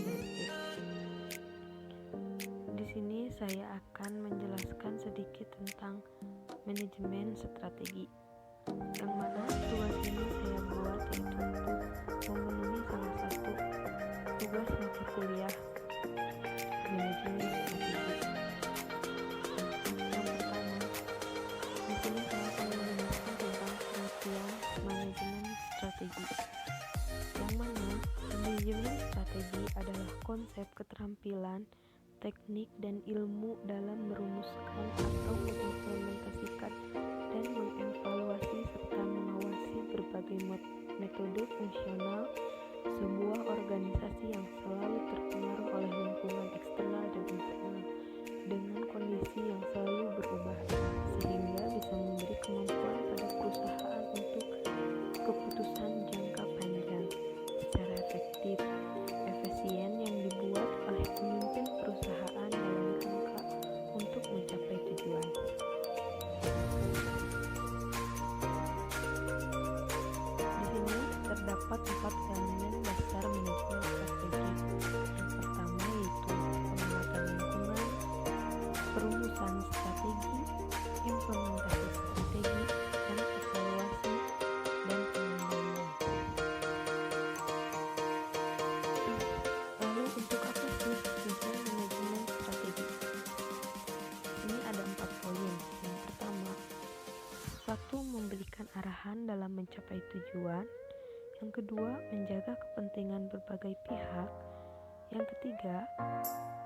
komprehensif. Di sini saya akan menjelaskan sedikit tentang manajemen strategi, yang mana tugas ini saya buat yaitu untuk memenuhi salah satu tugas mata kuliah manajemen strategi. Yang pertama, di sini saya akan menjelaskan tentang pengertian manajemen strategi, yang mana manajemen strategi adalah konsep keterampilan, teknik, dan ilmu dalam merumuskan atau mengimplementasikan dan mengevaluasi serta mengawasi berbagai metode fungsional sebuah organisasi yang selalu terpengaruh oleh lingkungan eksternal dan internal dengan kondisi yang selalu berubah, sehingga bisa memberi kemampuan pada perusahaan untuk keputusan jangka panjang secara efektif, efisien yang dibuat oleh pemimpin perusahaan dalam rangka untuk mencapai tujuan. Di sini terdapat 4 elemen dasar manajemen strategi. Yang pertama yaitu pengamatan lingkungan, perumusan strategi, implementasi strategi, dan evaluasi dan pengendalian. Lalu untuk apa sih fungsi manajemen strategi? Ini ada 4 poin. Yang pertama, satu, memberikan arahan dalam mencapai tujuan. Yang kedua, menjaga kepentingan berbagai pihak. Yang ketiga,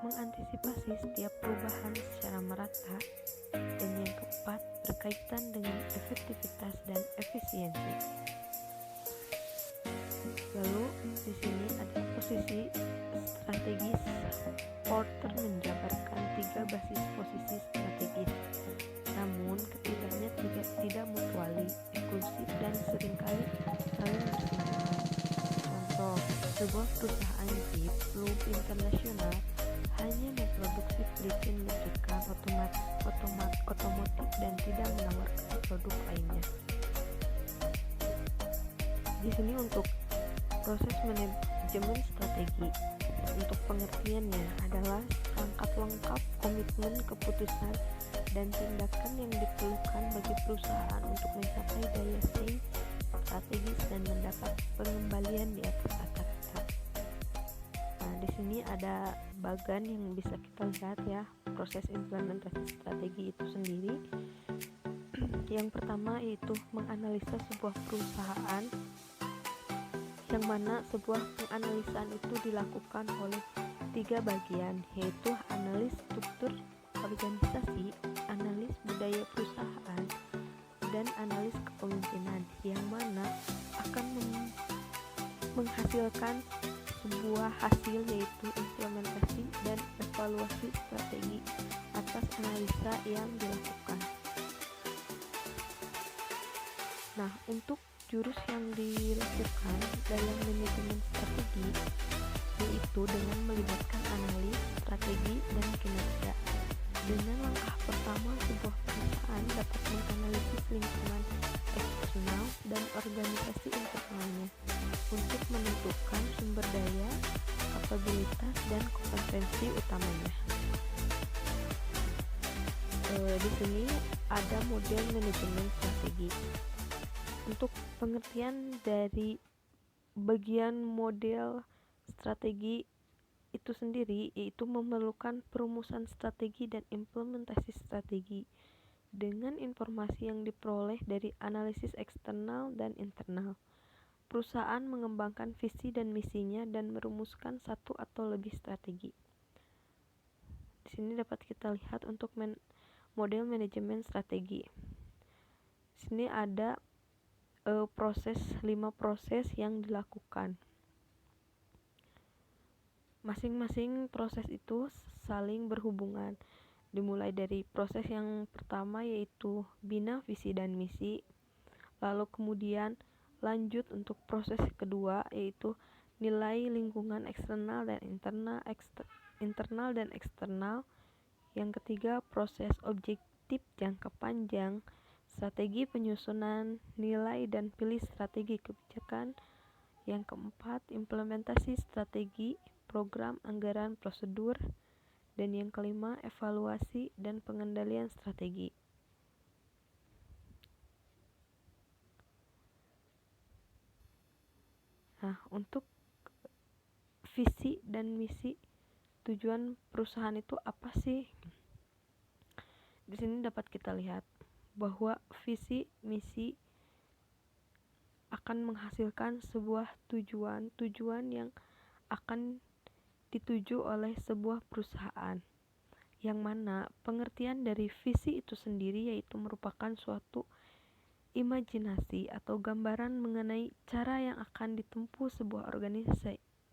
mengantisipasi setiap perubahan secara merata. Dan yang keempat, berkaitan dengan efektivitas dan efisiensi. Lalu di sini ada posisi strategis. Porter menjabarkan 3 basis posisi strategis. Namun ketiganya tidak mutuali, eksklusif, dan seringkali saling bersinggungan. Contoh, sebuah perusahaan jeep Loeb International hanya memproduksi pelacin listrikan otomotif dan tidak menawarkan produk lainnya. Di sini untuk proses manajemen strategi, untuk pengertiannya adalah perangkat lengkap komitmen, keputusan, dan tindakan yang diperlukan bagi perusahaan untuk mencapai daya saing strategis dan mendapat pengembalian di atas kata-kata. Nah, di sini ada bagan yang bisa kita lihat ya, proses implementasi strategi itu sendiri. Yang pertama yaitu menganalisa sebuah perusahaan, yang mana sebuah penganalisaan itu dilakukan oleh 3 bagian, yaitu analis struktur organisasi, analis budaya perusahaan, dan analis kepemimpinan, yang mana akan menghasilkan sebuah hasil yaitu implementasi dan evaluasi strategi atas analisa yang dilakukan. Nah, untuk jurus yang dilakukan dalam manajemen strategi yaitu dengan melibatkan analis, strategi, dan kinerja. Dengan langkah pertama, sebuah perusahaan dapat menganalisis lingkungan eksternal dan organisasi internalnya untuk menentukan sumber daya, kapabilitas, dan kompetensi utamanya. Di sini ada model manajemen strategi. Untuk pengertian dari bagian model strategi itu sendiri yaitu memerlukan perumusan strategi dan implementasi strategi dengan informasi yang diperoleh dari analisis eksternal dan internal. Perusahaan mengembangkan visi dan misinya dan merumuskan satu atau lebih strategi. Di sini dapat kita lihat untuk model manajemen strategi. Di sini ada 5 proses yang dilakukan. Masing-masing proses itu saling berhubungan. Dimulai dari proses yang pertama yaitu bina visi dan misi. Lalu kemudian lanjut untuk proses kedua yaitu nilai lingkungan eksternal dan internal dan eksternal. Yang ketiga, proses objektif jangka panjang, strategi penyusunan, nilai dan pilih strategi kebijakan. Yang keempat, implementasi strategi, program, anggaran, prosedur, dan yang kelima, evaluasi dan pengendalian strategi. Nah, untuk visi dan misi tujuan perusahaan itu apa sih? Di sini dapat kita lihat bahwa visi misi akan menghasilkan sebuah tujuan yang akan dituju oleh sebuah perusahaan, yang mana pengertian dari visi itu sendiri yaitu merupakan suatu imajinasi atau gambaran mengenai cara yang akan ditempuh sebuah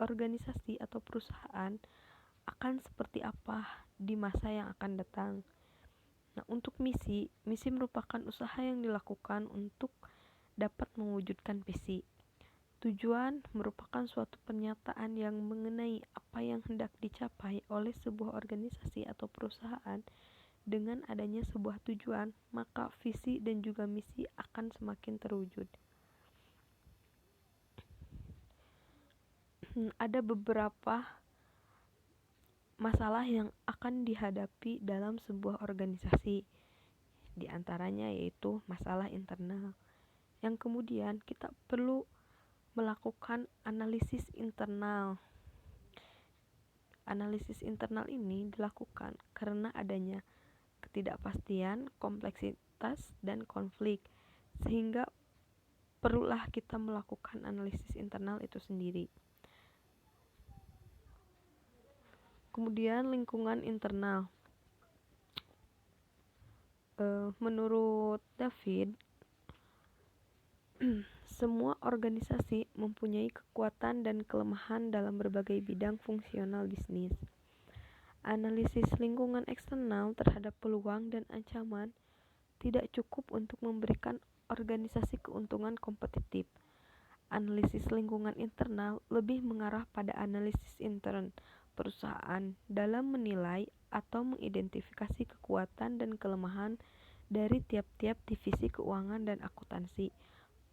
organisasi atau perusahaan akan seperti apa di masa yang akan datang. Nah, untuk misi merupakan usaha yang dilakukan untuk dapat mewujudkan visi. Tujuan merupakan suatu pernyataan yang mengenai apa yang hendak dicapai oleh sebuah organisasi atau perusahaan. Dengan adanya sebuah tujuan, maka visi dan juga misi akan semakin terwujud. Ada beberapa masalah yang akan dihadapi dalam sebuah organisasi. Di antaranya yaitu masalah internal. Yang kemudian kita perlu melakukan analisis internal. Analisis internal ini dilakukan karena adanya ketidakpastian, kompleksitas, dan konflik, sehingga perlulah kita melakukan analisis internal itu sendiri. Kemudian lingkungan internal. Menurut David, semua organisasi mempunyai kekuatan dan kelemahan dalam berbagai bidang fungsional bisnis. Analisis lingkungan eksternal terhadap peluang dan ancaman tidak cukup untuk memberikan organisasi keuntungan kompetitif. Analisis lingkungan internal lebih mengarah pada analisis intern perusahaan dalam menilai atau mengidentifikasi kekuatan dan kelemahan dari tiap-tiap divisi keuangan dan akuntansi,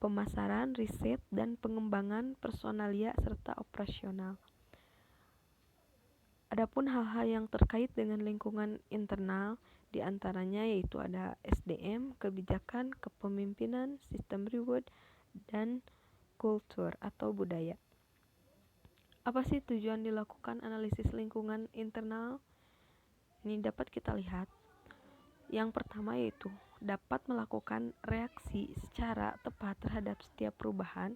pemasaran, riset, dan pengembangan personalia serta operasional. Adapun hal-hal yang terkait dengan lingkungan internal, diantaranya yaitu ada SDM, kebijakan, kepemimpinan, sistem reward, dan kultur atau budaya. Apa sih tujuan dilakukan analisis lingkungan internal? Ini dapat kita lihat. Yang pertama yaitu dapat melakukan reaksi secara tepat terhadap setiap perubahan,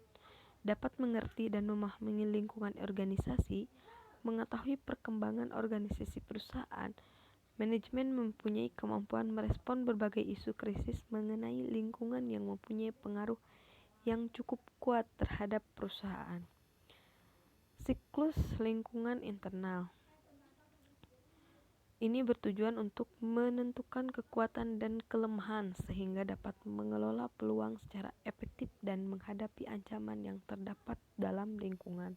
dapat mengerti dan memahami lingkungan organisasi, mengetahui perkembangan organisasi perusahaan. Manajemen mempunyai kemampuan merespon berbagai isu krisis mengenai lingkungan yang mempunyai pengaruh yang cukup kuat terhadap perusahaan. Siklus lingkungan internal. Ini bertujuan untuk menentukan kekuatan dan kelemahan sehingga dapat mengelola peluang secara efektif dan menghadapi ancaman yang terdapat dalam lingkungan.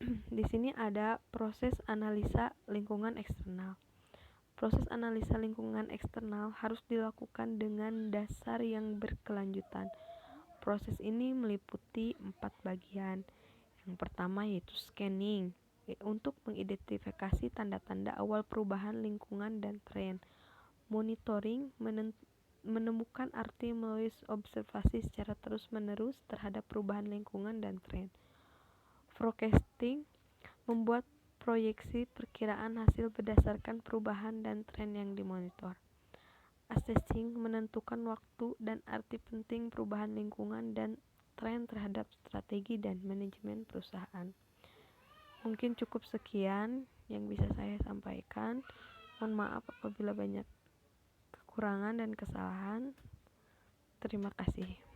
Di sini ada proses analisa lingkungan eksternal. Proses analisa lingkungan eksternal harus dilakukan dengan dasar yang berkelanjutan. Proses ini meliputi 4 bagian. Yang pertama yaitu scanning, untuk mengidentifikasi tanda-tanda awal perubahan lingkungan dan tren. Monitoring, menemukan arti melalui observasi secara terus-menerus terhadap perubahan lingkungan dan tren. Forecasting, membuat proyeksi perkiraan hasil berdasarkan perubahan dan tren yang dimonitor. Assessing, menentukan waktu dan arti penting perubahan lingkungan dan tren terhadap strategi dan manajemen perusahaan. Mungkin cukup sekian yang bisa saya sampaikan. Mohon maaf apabila banyak kekurangan dan kesalahan. Terima kasih.